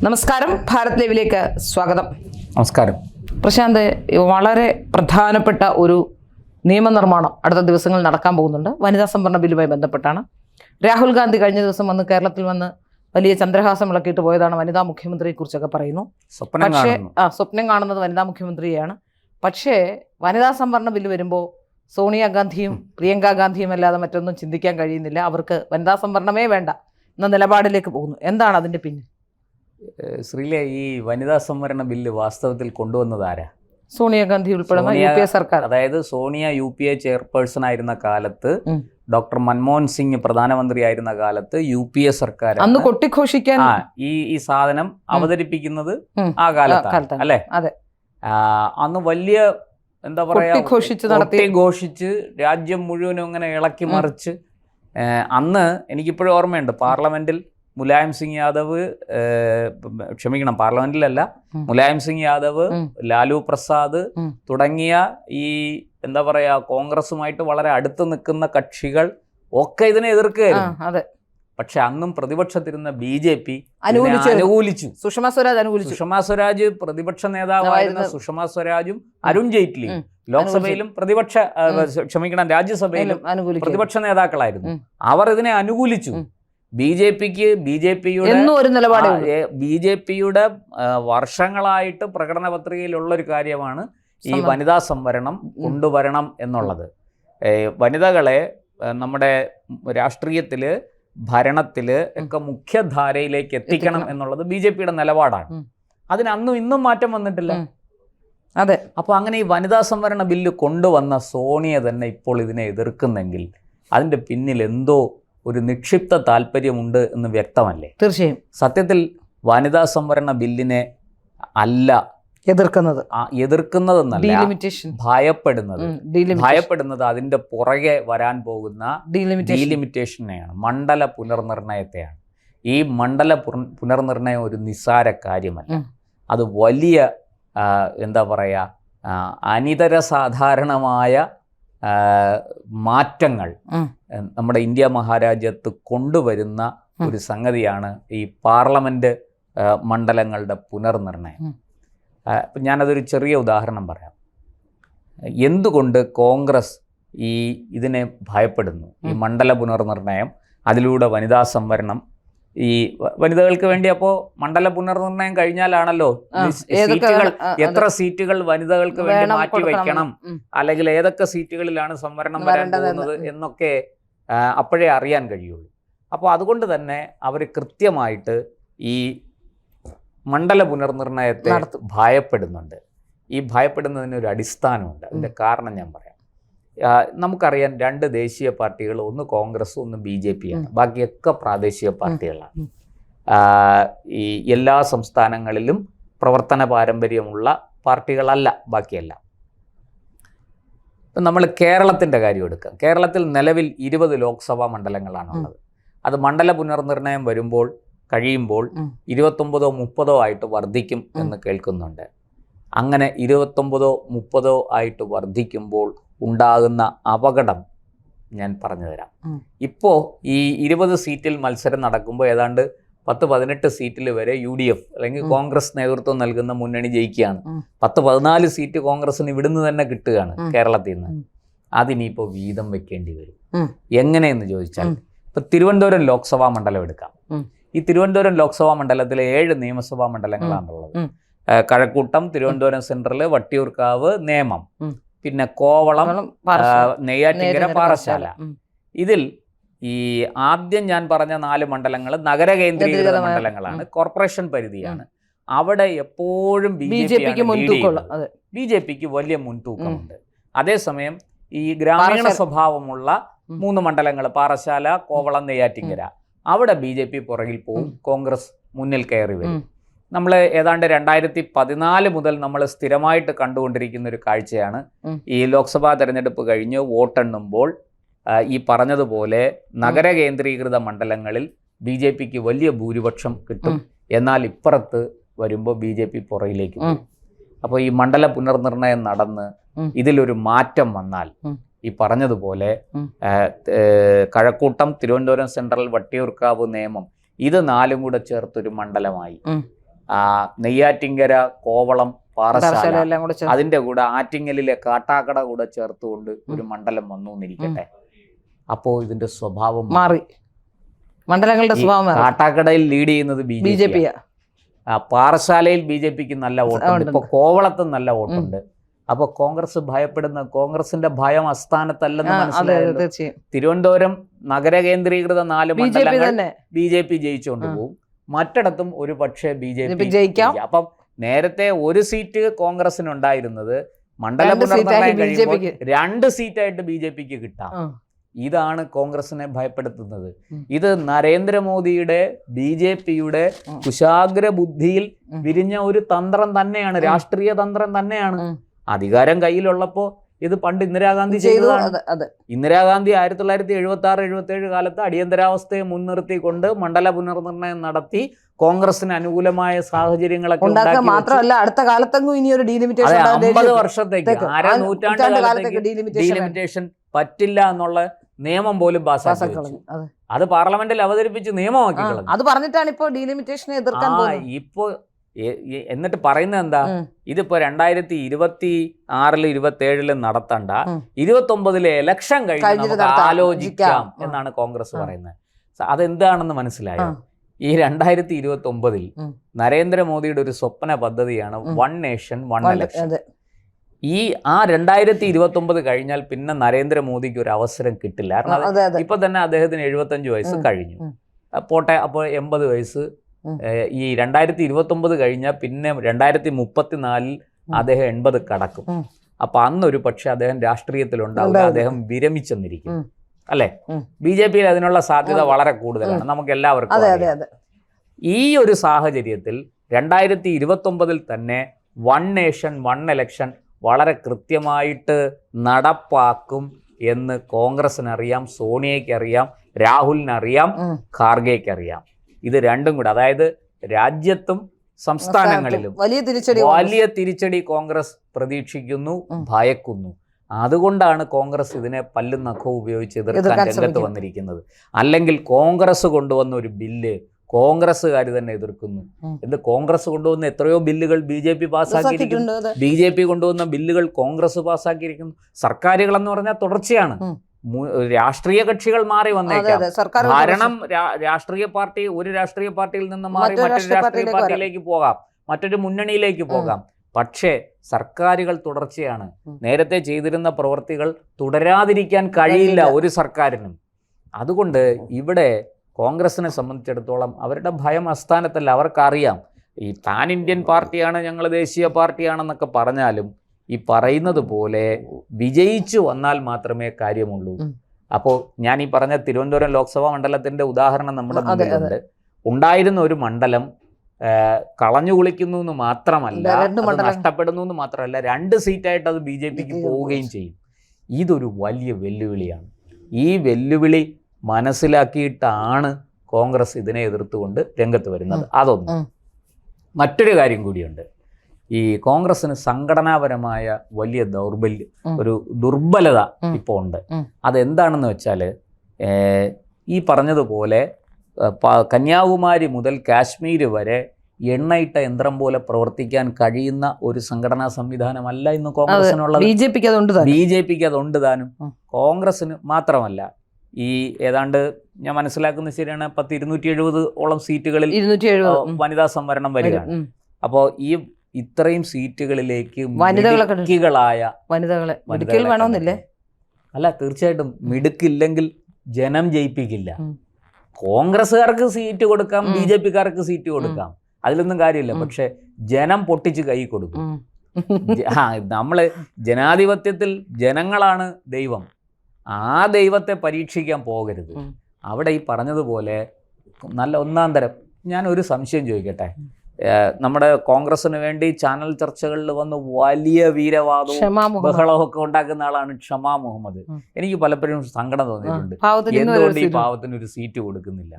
നമസ്കാരം, ഭാരത് ലൈവിലേക്ക് സ്വാഗതം. നമസ്കാരം. പ്രശാന്ത്, വളരെ പ്രധാനപ്പെട്ട ഒരു നിയമനിർമ്മാണം അടുത്ത ദിവസങ്ങളിൽ നടക്കാൻ പോകുന്നുണ്ട്. വനിതാ സംവരണ ബില്ലുമായി ബന്ധപ്പെട്ടാണ്. രാഹുൽ ഗാന്ധി കഴിഞ്ഞ ദിവസം വന്ന് കേരളത്തിൽ വന്ന് വലിയ ചന്ദ്രഹാസം ഇളക്കിയിട്ട് പോയതാണ്. വനിതാ മുഖ്യമന്ത്രിയെക്കുറിച്ചൊക്കെ പറയുന്നു. പക്ഷേ സ്വപ്നം കാണുന്നത് വനിതാ മുഖ്യമന്ത്രിയെയാണ്. പക്ഷേ വനിതാ സംവരണ ബില്ല് വരുമ്പോൾ സോണിയാഗാന്ധിയും പ്രിയങ്ക ഗാന്ധിയും അല്ലാതെ മറ്റൊന്നും ചിന്തിക്കാൻ കഴിയുന്നില്ല. അവർക്ക് വനിതാ സംവരണമേ വേണ്ട എന്ന നിലപാടിലേക്ക് പോകുന്നു. എന്താണ് അതിൻ്റെ പിന്നിൽ? ശ്രീലെ, ഈ വനിതാ സംവരണ ബില്ല് വാസ്തവത്തിൽ കൊണ്ടുവന്നത് ആരാ? സോണിയാഗാന്ധി ഉൾപ്പെടുന്ന UPA സർക്കാർ. അതായത് സോണിയ UPA ചെയർപേഴ്സൺ ആയിരുന്ന കാലത്ത്, ഡോക്ടർ മൻമോഹൻ സിംഗ് പ്രധാനമന്ത്രിയായിരുന്ന കാലത്ത് UPA സർക്കാർ അന്ന് കൊട്ടിഘോഷിക്കാൻ ഈ സാധനം അവതരിപ്പിക്കുന്നത് ആ കാലത്താണ് അല്ലെ? അതെ. അന്ന് വലിയ എന്താ പറയാ, ഘോഷിച്ച് രാജ്യം മുഴുവനും അങ്ങനെ ഇളക്കി മറിച്ച്. അന്ന് എനിക്കിപ്പോഴും ഓർമ്മയുണ്ട്, പാർലമെന്റിൽ മുലായം സിംഗ് യാദവ്, പാർലമെന്റിലല്ല, മുലായം സിംഗ് യാദവ്, ലാലു പ്രസാദ് തുടങ്ങിയ ഈ എന്താ പറയാ കോൺഗ്രസുമായിട്ട് വളരെ അടുത്ത് നിൽക്കുന്ന കക്ഷികൾ ഒക്കെ ഇതിനെ എതിർക്കുകയായിരുന്നു. പക്ഷെ അന്നും പ്രതിപക്ഷത്തിരുന്ന BJP അനുകൂലിച്ചു. സുഷമ സ്വരാജ് പ്രതിപക്ഷ നേതാവായിരുന്ന സുഷമ സ്വരാജും അരുൺ ജെയ്റ്റ്ലിയും ലോക്സഭയിലും രാജ്യസഭയിലും പ്രതിപക്ഷ നേതാക്കളായിരുന്നു. അവർ ഇതിനെ അനുകൂലിച്ചു. ബിജെപിയുടെ വർഷങ്ങളായിട്ട് പ്രകടന പത്രികയിലുള്ള ഒരു കാര്യമാണ് ഈ വനിതാ സംവരണം കൊണ്ടുവരണം എന്നുള്ളത്. വനിതകളെ നമ്മുടെ രാഷ്ട്രീയത്തില്, ഭരണത്തില് ഒക്കെ മുഖ്യധാരയിലേക്ക് എത്തിക്കണം എന്നുള്ളത് BJPയുടെ നിലപാടാണ്. അതിന് അന്നും ഇന്നും മാറ്റം വന്നിട്ടില്ല. അതെ. അപ്പോൾ അങ്ങനെ ഈ വനിതാ സംവരണ ബില്ല് കൊണ്ടുവന്ന സോണിയ തന്നെ ഇപ്പോൾ ഇതിനെ എതിർക്കുന്നെങ്കിൽ അതിൻ്റെ പിന്നിൽ എന്തോ ഒരു നിക്ഷിപ്ത താല്പര്യമുണ്ട് എന്ന് വ്യക്തമല്ലേ? തീർച്ചയായും. സത്യത്തിൽ വനിതാ സംവരണ ബില്ലിനെ അല്ല എതിർക്കുന്നതെന്നല്ല, ഭയപ്പെടുന്നത് അതിന്റെ പുറകെ വരാൻ പോകുന്ന ഡീലിമിറ്റേഷനെയാണ്, മണ്ഡല പുനർനിർണയത്തെയാണ്. ഈ മണ്ഡല പുനർനിർണയം ഒരു നിസ്സാര കാര്യമല്ല. അത് വലിയ എന്താ പറയാ, അനിതര സാധാരണമായ മാറ്റങ്ങൾ നമ്മുടെ ഇന്ത്യ മഹാരാജ്യത്ത് കൊണ്ടുവരുന്ന ഒരു സംഗതിയാണ് ഈ പാർലമെന്റ് മണ്ഡലങ്ങളുടെ പുനർനിർണയം. ഞാനതൊരു ചെറിയ ഉദാഹരണം പറയാം. എന്തുകൊണ്ട് കോൺഗ്രസ് ഇതിനെ ഭയപ്പെടുന്നു? ഈ മണ്ഡല പുനർനിർണയം, അതിലൂടെ വനിതാ സംവരണം, ഈ വനിതകൾക്ക് വേണ്ടി. അപ്പോൾ മണ്ഡല പുനർനിർണയം കഴിഞ്ഞാലാണല്ലോ സീറ്റുകൾ, എത്ര സീറ്റുകൾ വനിതകൾക്ക് വേണ്ടി മാറ്റി വയ്ക്കണം, അല്ലെങ്കിൽ ഏതൊക്കെ സീറ്റുകളിലാണ് സംവരണം വരാൻ പോകുന്നത് എന്നൊക്കെ അപ്പോഴേ അറിയാൻ കഴിയുള്ളൂ. അപ്പോൾ അതുകൊണ്ട് തന്നെ അവർ കൃത്യമായിട്ട് ഈ മണ്ഡല പുനർനിർണയത്തെ ഭയപ്പെടുന്നുണ്ട്. ഈ ഭയപ്പെടുന്നതിനൊരു അടിസ്ഥാനമുണ്ട്. അതിൻ്റെ കാരണം ഞാൻ പറയാം. നമുക്കറിയാം, രണ്ട് ദേശീയ പാർട്ടികൾ, ഒന്ന് കോൺഗ്രസ്, ഒന്ന് BJP ആണ്. ബാക്കിയൊക്കെ പ്രാദേശിക പാർട്ടികളാണ്. ഈ എല്ലാ സംസ്ഥാനങ്ങളിലും പ്രവർത്തന പാരമ്പര്യമുള്ള പാർട്ടികളല്ല ബാക്കിയെല്ലാം. ഇപ്പം നമ്മൾ കേരളത്തിൻ്റെ കാര്യം എടുക്കാം. കേരളത്തിൽ നിലവിൽ 20 ലോക്സഭാ മണ്ഡലങ്ങളാണുള്ളത്. അത് മണ്ഡല പുനർനിർണയം കഴിയുമ്പോൾ 29 30 ആയിട്ട് വർദ്ധിക്കും എന്ന് കേൾക്കുന്നുണ്ട്. അങ്ങനെ 29 30 ആയിട്ട് വർദ്ധിക്കുമ്പോൾ ഉണ്ടാകുന്ന അപകടം ഞാൻ പറഞ്ഞു തരാം. ഇപ്പോൾ ഈ 20 സീറ്റിൽ മത്സരം നടക്കുമ്പോൾ ഏതാണ്ട് 10-18 സീറ്റിൽ വരെ UDF അല്ലെങ്കിൽ കോൺഗ്രസ് നേതൃത്വം നൽകുന്ന മുന്നണി ജയിക്കുകയാണ്. 10-14 സീറ്റ് കോൺഗ്രസിന് ഇവിടുന്ന് തന്നെ കിട്ടുകയാണ്, കേരളത്തിൽ നിന്ന്. അതിനിപ്പോൾ വീതം വെക്കേണ്ടി വരും. എങ്ങനെയെന്ന് ചോദിച്ചാൽ, ഇപ്പം തിരുവനന്തപുരം ലോക്സഭാ മണ്ഡലം എടുക്കാം. ഈ തിരുവനന്തപുരം ലോക്സഭാ മണ്ഡലത്തിലെ 7 നിയമസഭാ മണ്ഡലങ്ങളാണുള്ളത്. കഴക്കൂട്ടം, തിരുവനന്തപുരം സെൻട്രൽ, വട്ടിയൂർക്കാവ്, നേമം, പിന്നെ കോവളം, നെയ്യാറ്റിൻകര, പാറശാല. ഇതിൽ ഈ ആദ്യം ഞാൻ പറഞ്ഞ 4 മണ്ഡലങ്ങൾ നഗര കേന്ദ്രീകൃത മണ്ഡലങ്ങളാണ്, കോർപ്പറേഷൻ പരിധിയാണ്. അവിടെ എപ്പോഴും BJPക്ക് വലിയ മുൻതൂക്കമുണ്ട്. അതേസമയം ഈ ഗ്രാമീണ സ്വഭാവമുള്ള 3 മണ്ഡലങ്ങൾ, പാറശാല, കോവളം, നെയ്യാറ്റിൻകര, അവിടെ BJP പുറകിൽ പോവും, കോൺഗ്രസ് മുന്നിൽ കയറി വരും. നമ്മൾ ഏതാണ്ട് 2014 മുതൽ നമ്മൾ സ്ഥിരമായിട്ട് കണ്ടുകൊണ്ടിരിക്കുന്ന ഒരു കാഴ്ചയാണ്. ഈ ലോക്സഭാ തെരഞ്ഞെടുപ്പ് കഴിഞ്ഞ് വോട്ടെണ്ണുമ്പോൾ ഈ പറഞ്ഞതുപോലെ നഗര കേന്ദ്രീകൃത മണ്ഡലങ്ങളിൽ BJPക്ക് വലിയ ഭൂരിപക്ഷം കിട്ടും. എന്നാൽ ഇപ്പുറത്ത് വരുമ്പോൾ BJP പുറകിലേക്ക് പോകും. അപ്പോൾ ഈ മണ്ഡല പുനർനിർണയം നടന്ന് ഇതിലൊരു മാറ്റം വന്നാൽ, ഈ പറഞ്ഞതുപോലെ കഴക്കൂട്ടം, തിരുവനന്തപുരം സെൻട്രൽ, വട്ടിയൂർക്കാവ്, നേമം, ഇത് 4 കൂടെ ചേർത്തൊരു മണ്ഡലമായി. നെയ്യാറ്റിങ്കര, കോവളം, പാറശാല, എല്ലാം കൂടെ ചേർത്ത്. അതിന്റെ കൂടെ ആറ്റിങ്ങലിലെ കാട്ടാക്കട കൂടെ ചേർത്തുകൊണ്ട് ഒരു മണ്ഡലം വന്നു എന്നിരിക്കട്ടെ. അപ്പോ ഇതിന്റെ സ്വഭാവം മാറി, മണ്ഡലങ്ങളുടെ സ്വഭാവം മാറി. കാട്ടാക്കടയിൽ ലീഡ് ചെയ്യുന്നത് BJP. പാറശാലയിൽ BJPക്ക് നല്ല വോട്ടുണ്ട്, ഇപ്പൊ കോവളത്തും നല്ല വോട്ടുണ്ട്. അപ്പൊ കോൺഗ്രസ് ഭയപ്പെടുന്ന, കോൺഗ്രസിന്റെ ഭയം അസ്ഥാനത്തല്ലെന്ന് മനസ്സിലായത്. തിരുവനന്തപുരം നഗര കേന്ദ്രീകൃത 4 മണ്ഡലങ്ങൾ BJP ജയിച്ചുകൊണ്ട് പോകും, മറ്റിടത്തും ഒരു പക്ഷേ BJP ജയിക്കാം. അപ്പം നേരത്തെ ഒരു സീറ്റ് കോൺഗ്രസിനുണ്ടായിരുന്നത് മണ്ഡല പുനർനിർണയം കഴിയുമ്പോൾ 2 സീറ്റായിട്ട് BJPക്ക് കിട്ടാം. ഇതാണ് കോൺഗ്രസിനെ ഭയപ്പെടുത്തുന്നത്. ഇത് നരേന്ദ്രമോദിയുടെ BJPയുടെ കുശാഗ്ര ബുദ്ധിയിൽ വിരിഞ്ഞ ഒരു തന്ത്രം തന്നെയാണ്, രാഷ്ട്രീയ തന്ത്രം തന്നെയാണ്. അധികാരം കയ്യിലുള്ളപ്പോ ഇത് പണ്ട് ഇന്ദിരാഗാന്ധി ചെയ്തതാണ്. ഇന്ദിരാഗാന്ധി 1976-77 കാലത്ത് അടിയന്തരാവസ്ഥയെ മുൻനിർത്തിക്കൊണ്ട് മണ്ഡല പുനർനിർണയം നടത്തി കോൺഗ്രസിന് അനുകൂലമായ സാഹചര്യങ്ങളൊക്കെ മാത്രമല്ല അടുത്ത കാലത്തെങ്ങും ഇനി ഒരു ഡീലിമിറ്റേഷൻ 50 വർഷത്തേക്ക് നൂറ്റാണ്ട് ഡീലിമിറ്റേഷൻ പറ്റില്ല എന്നുള്ള നിയമം പോലും പാസ്സാക്കി. അത് പാർലമെന്റിൽ അവതരിപ്പിച്ച് നിയമമാക്കി കളഞ്ഞു. അത് പറഞ്ഞിട്ടാണ് ഇപ്പോ ഡീലിമിറ്റേഷനെ എതിർക്കാൻ ഇപ്പോ എന്നിട്ട് പറയുന്നത് എന്താ, ഇതിപ്പോ 2026-27 നടത്തണ്ട, 29 ഇലക്ഷൻ കഴിഞ്ഞ് ആലോചിക്കാം എന്നാണ് കോൺഗ്രസ് പറയുന്നത്. അതെന്താണെന്ന് മനസ്സിലായോ? ഈ 2029 നരേന്ദ്രമോദിയുടെ ഒരു സ്വപ്ന പദ്ധതിയാണ് 1 നേഷൻ 1 ഇലക്ഷൻ. ഈ 2029 കഴിഞ്ഞാൽ പിന്നെ നരേന്ദ്രമോദിക്ക് ഒരു അവസരം കിട്ടില്ല. കാരണം ഇപ്പൊ തന്നെ അദ്ദേഹത്തിന് 75 വയസ്സ് കഴിഞ്ഞു, പോട്ടെ, അപ്പോൾ 80 വയസ്സ്. ഈ 2029 കഴിഞ്ഞാൽ പിന്നെ 2034 അദ്ദേഹം 80 കടക്കും. അപ്പൊ അന്നൊരു പക്ഷെ അദ്ദേഹം രാഷ്ട്രീയത്തിലുണ്ടാവില്ല, അദ്ദേഹം വിരമിച്ചെന്നിരിക്കും, അല്ലെ? BJPയിൽ അതിനുള്ള സാധ്യത വളരെ കൂടുതലാണ്, നമുക്ക് എല്ലാവർക്കും. ഈ ഒരു സാഹചര്യത്തിൽ 2029 തന്നെ 1 നേഷൻ 1 ഇലക്ഷൻ വളരെ കൃത്യമായിട്ട് നടപ്പാക്കും എന്ന് കോൺഗ്രസിനറിയാം, സോണിയയ്ക്കറിയാം, രാഹുലിനറിയാം, ഖാർഗെയ്ക്കറിയാം. ഇത് രണ്ടും കൂടെ, അതായത് രാജ്യത്തും സംസ്ഥാനങ്ങളിലും വലിയ തിരിച്ചടി കോൺഗ്രസ് പ്രതീക്ഷിക്കുന്നു, ഭയക്കുന്നു. അതുകൊണ്ടാണ് കോൺഗ്രസ് ഇതിനെ പല്ലും നഖവും ഉപയോഗിച്ച് എതിർക്കാൻ രംഗത്ത് വന്നിരിക്കുന്നത്. അല്ലെങ്കിൽ കോൺഗ്രസ് കൊണ്ടുവന്ന ഒരു ബില്ല് കോൺഗ്രസ്സുകാർ തന്നെ എതിർക്കുന്നു. എന്ത് കോൺഗ്രസ് കൊണ്ടുവന്ന എത്രയോ ബില്ലുകൾ BJP പാസ്സാക്കിയിരിക്കുന്നു, BJP കൊണ്ടുവന്ന ബില്ലുകൾ കോൺഗ്രസ് പാസ്സാക്കിയിരിക്കുന്നു. സർക്കാരുകൾ എന്ന് പറഞ്ഞാൽ തുടർച്ചയാണ്, രാഷ്ട്രീയ കക്ഷികൾ മാറി വന്നേക്കാം, ഭരണം രാഷ്ട്രീയ പാർട്ടി ഒരു രാഷ്ട്രീയ പാർട്ടിയിൽ നിന്ന് മാറി മറ്റൊരു രാഷ്ട്രീയ പാർട്ടിയിലേക്ക് പോകാം, മറ്റൊരു മുന്നണിയിലേക്ക് പോകാം. പക്ഷേ സർക്കാരുകൾ തുടർച്ചയാണ്. നേരത്തെ ചെയ്തിരുന്ന പ്രവൃത്തികൾ തുടരാതിരിക്കാൻ കഴിയില്ല ഒരു സർക്കാരിനും. അതുകൊണ്ട് ഇവിടെ കോൺഗ്രസിനെ സംബന്ധിച്ചിടത്തോളം അവരുടെ ഭയം അസ്ഥാനത്തല്ല. അവർക്കറിയാം ഈ പാൻ ഇന്ത്യൻ പാർട്ടിയാണ്, ഞങ്ങൾ ദേശീയ പാർട്ടിയാണെന്നൊക്കെ പറഞ്ഞാലും ഈ പറയുന്നത് പോലെ വിജയിച്ചു വന്നാൽ മാത്രമേ കാര്യമുള്ളൂ. അപ്പോൾ ഞാൻ ഈ പറഞ്ഞ തിരുവനന്തപുരം ലോക്സഭാ മണ്ഡലത്തിന്റെ ഉദാഹരണം നമ്മുടെ മുന്നിലുണ്ട്. ഉണ്ടായിരുന്ന ഒരു മണ്ഡലം കളഞ്ഞു കുളിക്കുന്നു എന്ന് മാത്രമല്ല, നഷ്ടപ്പെടുന്നു എന്ന് മാത്രമല്ല, 2 സീറ്റായിട്ട് അത് BJPക്ക് പോവുകയും ചെയ്യും. ഇതൊരു വലിയ വെല്ലുവിളിയാണ്. ഈ വെല്ലുവിളി മനസ്സിലാക്കിയിട്ടാണ് കോൺഗ്രസ് ഇതിനെ എതിർത്തുകൊണ്ട് രംഗത്ത് വരുന്നത്. അതൊന്ന്. മറ്റൊരു കാര്യം കൂടിയുണ്ട്. ഈ കോൺഗ്രസിന് സംഘടനാപരമായ വലിയ ഒരു ദുർബലത ഇപ്പോൾ ഉണ്ട്. അതെന്താണെന്ന് വെച്ചാൽ, ഈ പറഞ്ഞതുപോലെ കന്യാകുമാരി മുതൽ കാശ്മീർ വരെ എണ്ണയിട്ട യന്ത്രം പോലെ പ്രവർത്തിക്കാൻ കഴിയുന്ന ഒരു സംഘടനാ സംവിധാനമല്ല ഇന്ന് കോൺഗ്രസിനുള്ളത്. BJPക്ക് അതുണ്ട് താനും. കോൺഗ്രസിന് മാത്രമല്ല, ഈ ഏതാണ്ട് ഞാൻ മനസ്സിലാക്കുന്നത് ശരിയാണ്, 270 സീറ്റുകളിൽ വനിതാ സംവരണം വരികയാണ്. അപ്പോൾ ഈ ഇത്രയും സീറ്റുകളിലേക്ക് മിടുക്കികളായ വനിതകളെ വേണമെന്നില്ലേ? അല്ല, തീർച്ചയായിട്ടും മിടുക്കില്ലെങ്കിൽ ജനം ജയിപ്പിക്കില്ല. കോൺഗ്രസ്സുകാർക്ക് സീറ്റ് കൊടുക്കാം, BJPക്കാർക്ക് സീറ്റ് കൊടുക്കാം, അതിലൊന്നും കാര്യമില്ല. പക്ഷെ ജനം പൊട്ടിച്ച് കൈ കൊടുക്കും. നമ്മള് ജനാധിപത്യത്തിൽ ജനങ്ങളാണ് ദൈവം. ആ ദൈവത്തെ പരീക്ഷിക്കാൻ പോകരുത്. അവിടെ ഈ പറഞ്ഞതുപോലെ നല്ല ഒന്നാം തരം. ഞാൻ ഒരു സംശയം ചോദിക്കട്ടെ, നമ്മുടെ കോൺഗ്രസിന് വേണ്ടി ചാനൽ ചർച്ചകളിൽ വന്ന് വലിയ വീരവാദവും ബഹളവും ഒക്കെ ഉണ്ടാക്കുന്ന ആളാണ് ഷമാ മുഹമ്മദ്. എനിക്ക് പലപ്പോഴും സങ്കടം തോന്നിയിട്ടുണ്ട്, എന്തുകൊണ്ട് ഈ പാവത്തിന് ഒരു സീറ്റ് കൊടുക്കുന്നില്ല.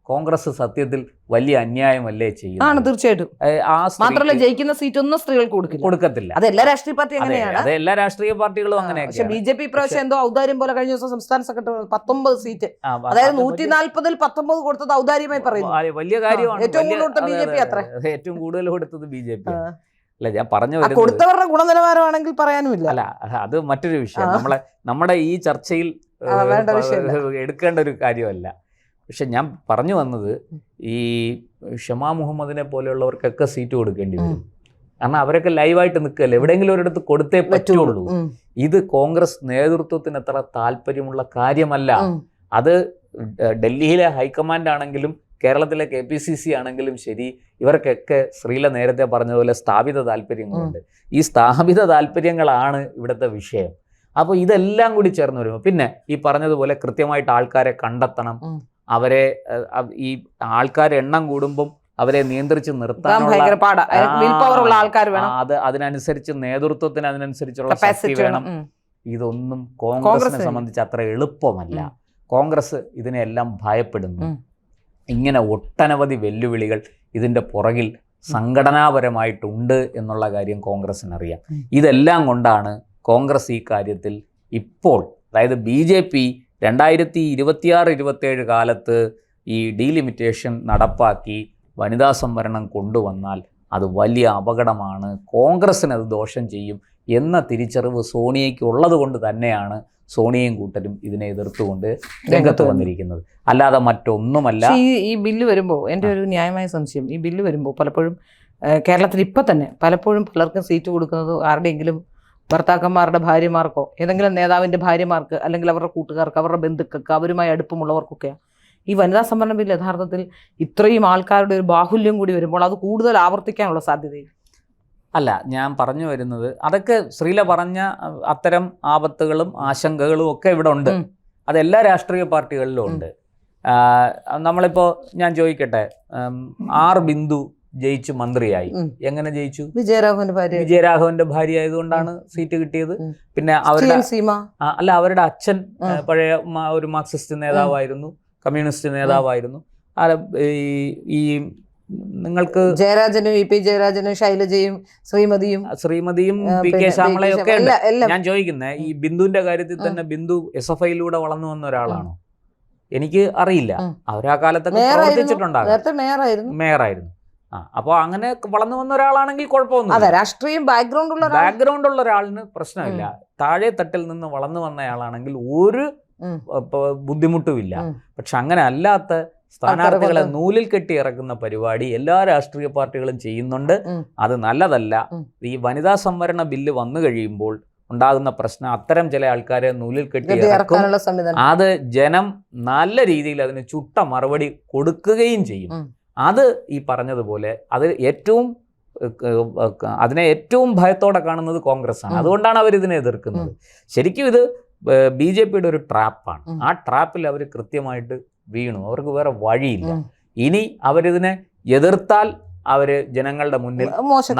കോൺഗ്രസ് സത്യത്തിൽ വലിയ അന്യായമല്ലേ ആണ് ചെയ്യുന്നത്? തീർച്ചയായിട്ടും. ആ മാത്രമല്ല ജയിക്കുന്ന സീറ്റ് ഒന്നും സ്ത്രീകൾക്ക് കൊടുക്കത്തില്ല. അത് എല്ലാ രാഷ്ട്രീയ പാർട്ടി അങ്ങനെയാണ്. അത് എല്ലാ രാഷ്ട്രീയ പാർട്ടികളും അങ്ങനെയൊക്കെ. പക്ഷെ BJP പ്രാവശ്യം എന്തോ ഔദാര്യം പോലെ കഴിഞ്ഞ ദിവസം സംസ്ഥാന സെക്രട്ടറി 19 സീറ്റ്, അതായത് 140-ൽ 19 കൊടുത്തത് ഔദാര്യമായി പറയുന്നു. വലിയ കാര്യമാണ്. ഏറ്റവും കൂടുതൽ കൊടുത്ത BJP അത്ര. ഏറ്റവും കൂടുതൽ കൊടുത്തത് BJP. അല്ല, ഞാൻ പറഞ്ഞു കൊടുത്തവരുടെ ഗുണനിലവാരമാണെങ്കിൽ പറയാനുമില്ല. അല്ല, അത് മറ്റൊരു വിഷയം. നമ്മുടെ ഈ ചർച്ചയിൽ എടുക്കേണ്ട ഒരു കാര്യമല്ല. പക്ഷെ ഞാൻ പറഞ്ഞു വന്നത്, ഈ ഷമാ മുഹമ്മദിനെ പോലെയുള്ളവർക്കൊക്കെ സീറ്റ് കൊടുക്കേണ്ടി വരും. കാരണം അവരൊക്കെ ലൈവായിട്ട് നിൽക്കല്ലേ, എവിടെയെങ്കിലും ഒരിടത്ത് കൊടുത്തേ പറ്റുള്ളൂ. ഇത് കോൺഗ്രസ് നേതൃത്വത്തിന് അത്ര താല്പര്യമുള്ള കാര്യമല്ല. അത് ഡൽഹിയിലെ ഹൈക്കമാൻഡ് ആണെങ്കിലും കേരളത്തിലെ KPCC ആണെങ്കിലും ശരി, ഇവർക്കൊക്കെ ശ്രീല നേരത്തെ പറഞ്ഞതുപോലെ സ്ഥാപിത താല്പര്യങ്ങളുണ്ട്. ഈ സ്ഥാപിത താല്പര്യങ്ങളാണ് ഇവിടുത്തെ വിഷയം. അപ്പോൾ ഇതെല്ലാം കൂടി ചേർന്ന് വരുമ്പോൾ പിന്നെ ഈ പറഞ്ഞതുപോലെ കൃത്യമായിട്ട് ആൾക്കാരെ കണ്ടെത്തണം. അവരെ ഈ ആൾക്കാരെ എണ്ണം കൂടുമ്പം അവരെ നിയന്ത്രിച്ച് നിർത്താനുള്ള അതിനനുസരിച്ച് നേതൃത്വത്തിന് അതിനനുസരിച്ചുള്ള ശക്തി വേണം. ഇതൊന്നും കോൺഗ്രസിനെ സംബന്ധിച്ച് അത്ര എളുപ്പമല്ല. കോൺഗ്രസ് ഇതിനെല്ലാം ഭയപ്പെടുന്നു. ഇങ്ങനെ ഒട്ടനവധി വെല്ലുവിളികൾ ഇതിൻ്റെ പുറകിൽ സംഘടനാപരമായിട്ടുണ്ട് എന്നുള്ള കാര്യം കോൺഗ്രസിനറിയാം. ഇതെല്ലാം കൊണ്ടാണ് കോൺഗ്രസ് ഈ കാര്യത്തിൽ ഇപ്പോൾ, അതായത് BJP 2026-27 കാലത്ത് ഈ ഡീലിമിറ്റേഷൻ നടപ്പാക്കി വനിതാ സംവരണം കൊണ്ടുവന്നാൽ അത് വലിയ അപകടമാണ്, കോൺഗ്രസ്സിന് അത് ദോഷം ചെയ്യും എന്ന തിരിച്ചറിവ് സോണിയയ്ക്ക് ഉള്ളത് കൊണ്ട് തന്നെയാണ് സോണിയയും കൂട്ടരും ഇതിനെ എതിർത്തുകൊണ്ട് രംഗത്ത് വന്നിരിക്കുന്നത്. അല്ലാതെ മറ്റൊന്നുമല്ല. ഈ ബില്ല് വരുമ്പോൾ എൻ്റെ ഒരു ന്യായമായ സംശയം, ഈ ബില്ല് വരുമ്പോൾ പലപ്പോഴും കേരളത്തിൽ ഇപ്പം തന്നെ പലപ്പോഴും പലർക്കും സീറ്റ് കൊടുക്കുന്നത് ആരുടെയെങ്കിലും ഭർത്താക്കന്മാരുടെ ഭാര്യമാർക്കോ ഏതെങ്കിലും നേതാവിൻ്റെ ഭാര്യമാർക്ക് അല്ലെങ്കിൽ അവരുടെ കൂട്ടുകാർക്ക് അവരുടെ ബന്ധുക്കൾക്ക് അവരുമായി അടുപ്പമുള്ളവർക്കൊക്കെയാണ്. ഈ വനിതാ സംവരണ ബില്ല് യഥാർത്ഥത്തിൽ ഇത്രയും ആൾക്കാരുടെ ഒരു ബാഹുല്യം കൂടി വരുമ്പോൾ അത് കൂടുതൽ ആവർത്തിക്കാനുള്ള സാധ്യതയില്ല. അല്ല, ഞാൻ പറഞ്ഞു വരുന്നത് അതൊക്കെ ശ്രീല പറഞ്ഞ അത്തരം ആപത്തുകളും ആശങ്കകളും ഒക്കെ ഇവിടെ ഉണ്ട്. അതെല്ലാ രാഷ്ട്രീയ പാർട്ടികളിലും ഉണ്ട്. നമ്മളിപ്പോൾ ഞാൻ ചോദിക്കട്ടെ, ബിന്ദു ജയിച്ചു മന്ത്രിയായി. എങ്ങനെ ജയിച്ചു? വിജയരാഘവന്റെ ഭാര്യ ആയതുകൊണ്ടാണ് സീറ്റ് കിട്ടിയത്. പിന്നെ അവരുടെ അച്ഛൻ പഴയ ഒരു മാർക്സിസ്റ്റ് നേതാവായിരുന്നു, കമ്മ്യൂണിസ്റ്റ് നേതാവായിരുന്നു. ഈ നിങ്ങൾക്ക് ജയരാജനും EP ജയരാജനും ശൈലജയും ശ്രീമതിയും PK ശ്യാമളയും ഒക്കെ ഉണ്ട്. ഞാൻ ചോദിക്കുന്നത്, ഈ ബിന്ദുവിന്റെ കാര്യത്തിൽ തന്നെ ബിന്ദു SFIയിലൂടെ വളർന്നു വന്ന ഒരാളാണോ? എനിക്ക് അറിയില്ല. അവരാ കാലത്തൊക്കെ പ്രവർത്തിച്ചിട്ടുണ്ടാകും, മേയറായിരുന്നു. അപ്പോൾ അങ്ങനെ വളർന്നു വന്ന ഒരാളാണെങ്കിൽ കുഴപ്പമൊന്നുമില്ല. രാഷ്ട്രീയം ബാക്ക്ഗ്രൗണ്ട് ഉള്ള ഒരാളിന് പ്രശ്നമില്ല. താഴെ തട്ടിൽ നിന്ന് വളർന്നു വന്നയാളാണെങ്കിൽ ഒരു ബുദ്ധിമുട്ടുമില്ല. പക്ഷെ അങ്ങനെ അല്ലാത്ത സ്ഥാനാർത്ഥികളെ നൂലിൽ കെട്ടി ഇറക്കുന്ന പരിപാടി എല്ലാ രാഷ്ട്രീയ പാർട്ടികളും ചെയ്യുന്നുണ്ട്. അത് നല്ലതല്ല. ഈ വനിതാ സംവരണ ബില്ല് വന്നു കഴിയുമ്പോൾ ഉണ്ടാകുന്ന പ്രശ്നം, അത്തരം ചില ആൾക്കാരെ നൂലിൽ കെട്ടി ഇറക്കും. അത് ജനം നല്ല രീതിയിൽ അതിന് ചുട്ട മറുപടി കൊടുക്കുകയും ചെയ്യും. അത് ഈ പറഞ്ഞതുപോലെ അതിനെ ഏറ്റവും ഭയത്തോടെ കാണുന്നത് കോൺഗ്രസ് ആണ്. അതുകൊണ്ടാണ് അവരിതിനെ എതിർക്കുന്നത്. ശരിക്കും ഇത് BJPയുടെ ഒരു ട്രാപ്പാണ്. ആ ട്രാപ്പിൽ അവർ കൃത്യമായിട്ട് വീണു. അവർക്ക് വേറെ വഴിയില്ല. ഇനി അവരിതിനെ എതിർത്താൽ അവര് ജനങ്ങളുടെ മുന്നിൽ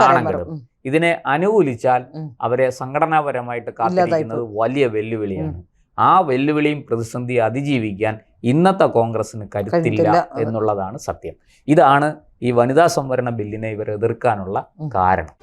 നാണം കെടും. ഇതിനെ അനുകൂലിച്ചാൽ അവരെ സംഘടനാപരമായിട്ട് കാത്തിരിക്കുന്നത് വലിയ വെല്ലുവിളിയാണ്. ആ വെല്ലുവിളിയും പ്രതിസന്ധിയെ അതിജീവിക്കാൻ ഇന്നത്തെ കോൺഗ്രസിന് കരുത്തില്ല എന്നുള്ളതാണ് സത്യം. ഇതാണ് ഈ വനിതാ സംവരണ ബില്ലിനെ ഇവർ എതിർക്കാനുള്ള കാരണം.